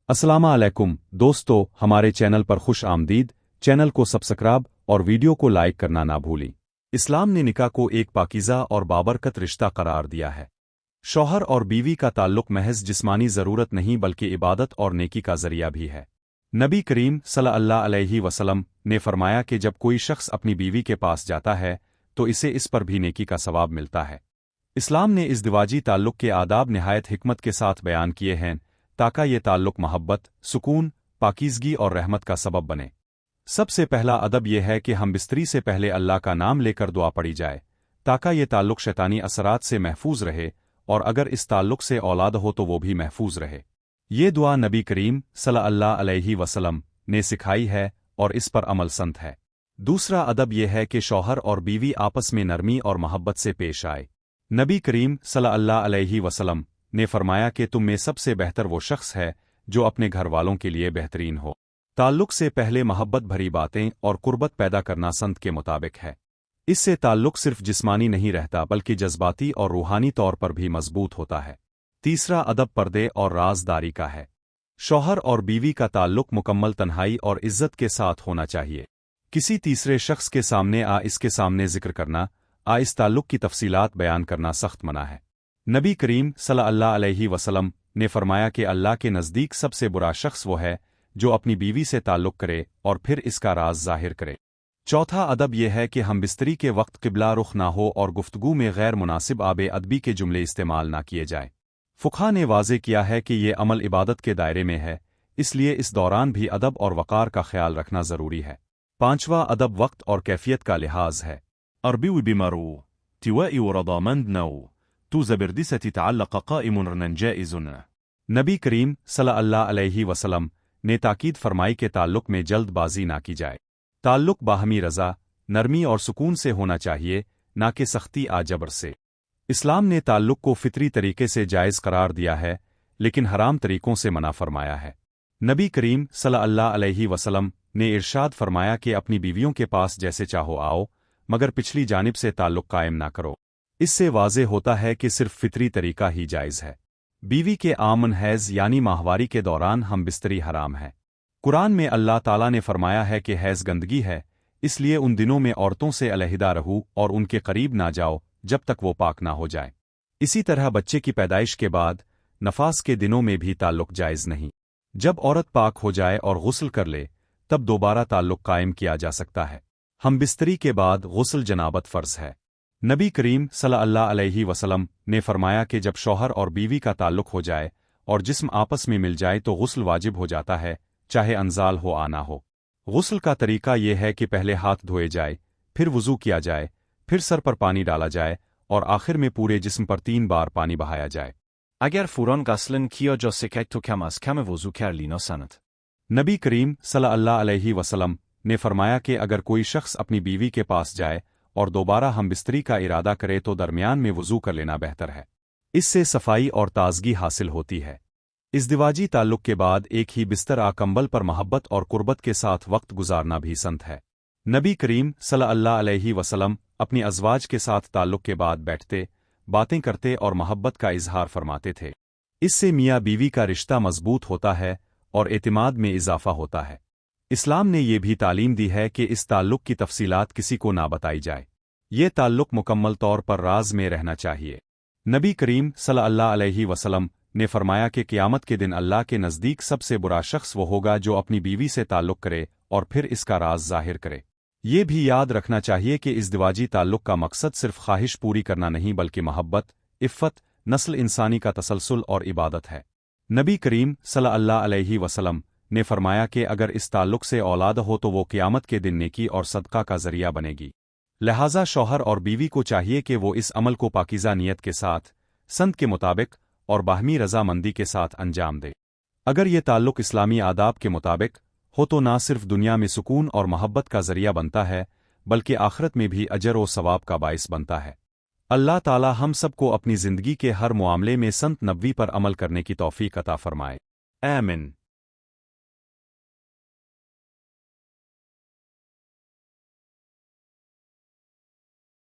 अस्सलामु अलैकुम दोस्तों, हमारे चैनल पर खुश आमदीद। चैनल को सब्सक्राइब और वीडियो को लाइक करना ना भूलें। इस्लाम ने निकाह को एक पाकीज़ा और बाबरकत रिश्ता करार दिया है। शौहर और बीवी का ताल्लुक महज जिस्मानी ज़रूरत नहीं बल्कि इबादत और नेकी का ज़रिया भी है। नबी करीम सल्लल्लाहु अलैहि वसल्लम ने फरमाया कि जब कोई शख्स अपनी बीवी के पास जाता है तो इसे इस पर भी नेकी का सवाब मिलता है। इस्लाम ने इज़दिवाजी ताल्लुक के आदाब निहायत हिकमत के साथ बयान किए हैं ताकि ये ताल्लुक मोहब्बत, सुकून, पाकीज़गी और रहमत का सबब बने। सबसे पहला अदब यह है कि हम बिस्तरी से पहले अल्लाह का नाम लेकर दुआ पड़ी जाए ताकि ये ताल्लुक शैतानी असरात से महफूज रहे और अगर इस ताल्लुक से औलाद हो तो वो भी महफूज रहे। ये दुआ नबी करीम सल्लल्लाहु अलैहि वसल्लम ने सिखाई है और इस पर अमल संत है। दूसरा अदब यह है कि शौहर और बीवी आपस में नरमी और मोहब्बत से पेश आए। नबी करीम सल्लल्लाहु अलैहि वसल्लम ने फरमाया कि तुम में सबसे बेहतर वो शख्स है जो अपने घर वालों के लिए बेहतरीन हो। ताल्लुक से पहले मोहब्बत भरी बातें और कुर्बत पैदा करना संत के मुताबिक है। इससे ताल्लुक सिर्फ जिस्मानी नहीं रहता बल्कि जज्बाती और रूहानी तौर पर भी मजबूत होता है। तीसरा अदब पर्दे और राजदारी का है। शौहर और बीवी का ताल्लुक मुकम्मल तन्हाई और इज्जत के साथ होना चाहिए। किसी तीसरे शख्स के सामने इसके सामने जिक्र करना, इस ताल्लुक की तफसीलात बयान करना सख्त मना है। नबी करीम सल्लल्लाहु अलैहि वसल्लम ने फरमाया कि अल्लाह के नज़दीक सबसे बुरा शख्स वो है जो अपनी बीवी से ताल्लुक करे और फिर इसका राज जाहिर करे। चौथा अदब यह है कि हम बिस्तरी के वक्त किबला रुख ना हो और गुफ्तगू में गैर मुनासिब आबे अदबी के जुमले इस्तेमाल ना किए जाएं। फुक़हा ने वाज़े किया है कि ये अमल इबादत के दायरे में है, इसलिए इस दौरान भी अदब और वक़ार का ख्याल रखना ज़रूरी है। पांचवा अदब वक्त और कैफियत का लिहाज है। أربي بمرو توائي ورضامند نو تو زبردسة تعلق قائم رنن جائز। नबी करीम सल्लल्लाहु अलैहि वसल्लम ने ताकीद फरमाई के ताल्लुक में जल्दबाजी ना की जाए। ताल्लुक बाहमी रज़ा, नरमी और सुकून से होना चाहिए, ना कि सख्ती जबर से। इस्लाम ने ताल्लुक को फितरी तरीके से जायज़ करार दिया है लेकिन हराम तरीकों से मना फरमाया है। नबी करीम सल्लल्लाहु अलैहि वसल्लम ने इरशाद फरमाया कि अपनी बीवियों के पास जैसे चाहो आओ मगर पिछली जानिब से ताल्लुक कायम ना करो। इससे वाज़े होता है कि सिर्फ फितरी तरीका ही जायज़ है। बीवी के आमन हैज़ यानी माहवारी के दौरान हम बिस्तरी हराम है। कुरान में अल्लाह ताला ने फरमाया है कि हैज़ गंदगी है, इसलिए उन दिनों में औरतों से अलहदा रहो और उनके करीब ना जाओ जब तक वो पाक ना हो जाए। इसी तरह बच्चे की पैदाइश के बाद नफास के दिनों में भी ताल्लुक जायज़ नहीं। जब औरत पाक हो जाए और गुस्ल कर ले तब दोबारा ताल्लुक कायम किया जा सकता है। हम बिस्तरी के बाद गुस्ल जनाबत फ़र्ज है। नबी करीम सल्लल्लाहु अलैहि वसल्लम ने फरमाया कि जब शौहर और बीवी का ताल्लुक हो जाए और जिस्म आपस में मिल जाए तो गुस्ल वाजिब हो जाता है, चाहे अंजाल हो ना हो। गुस्ल का तरीका यह है कि पहले हाथ धोए जाए, फिर वुज़ू किया जाए, फिर सर पर पानी डाला जाए और आखिर में पूरे जिस्म पर 3 बार पानी बहाया जाए। اگر فوران غسلن کیا جا سکت تو کم از کم وضو کر لینا سند۔ नबी करीम सल्लल्लाहु अलैहि वसल्लम ने फरमाया कि अगर कोई शख्स अपनी बीवी के पास जाए और दोबारा हम बिस्तरी का इरादा करे तो दरमियान में वुज़ू कर लेना बेहतर है। इससे सफाई और ताजगी हासिल होती है। इज़दिवाजी ताल्लुक के बाद एक ही बिस्तर कंबल पर मोहब्बत और कुर्बत के साथ वक्त गुजारना भी संत है। नबी करीम सल्लल्लाहु अलैहि वसल्लम अपनी अज़वाज के साथ ताल्लुक के बाद बैठते, बातें करते और मोहब्बत का इजहार फरमाते थे। इससे मियाँ बीवी का रिश्ता मजबूत होता है और एतिमाद में इजाफा होता है। इस्लाम ने यह भी तालीम दी है कि इस ताल्लुक की तफसीलात किसी को ना बताई जाए। ये ताल्लुक मुकम्मल तौर पर राज में रहना चाहिए। नबी करीम सल्लल्लाहु अलैहि वसल्लम ने फरमाया कि क़यामत के दिन अल्लाह के नज़दीक सबसे बुरा शख्स वो होगा जो अपनी बीवी से ताल्लुक करे और फिर इसका राज जाहिर करे। ये भी याद रखना चाहिए कि इज़दिवाजी ताल्लुक का मकसद सिर्फ ख्वाहिश पूरी करना नहीं बल्कि मोहब्बत, इफ़्फ़त, नस्ल इंसानी का तसलसल और इबादत है। नबी करीम सल्लल्लाहु अलैहि वसल्लम ने फरमाया कि अगर इस ताल्लुक से औलाद हो तो वो क़यामत के दिन नेकी और सदका का ज़रिया बनेगी। लिहाजा शौहर और बीवी को चाहिए कि वो इस अमल को पाकीज़ा नियत के साथ, संत के मुताबिक और बाहमी रज़ामंदी के साथ अंजाम दे। अगर ये ताल्लुक इस्लामी आदाब के मुताबिक हो तो ना सिर्फ दुनिया में सुकून और मोहब्बत का ज़रिया बनता है बल्कि आखिरत में भी अजर और सवाब का बाइस बनता है। अल्लाह ताला हम सबको अपनी ज़िंदगी के हर मामले में संत नबवी पर अमल करने की तौफ़ीक़ अता फ़रमाए। آمين।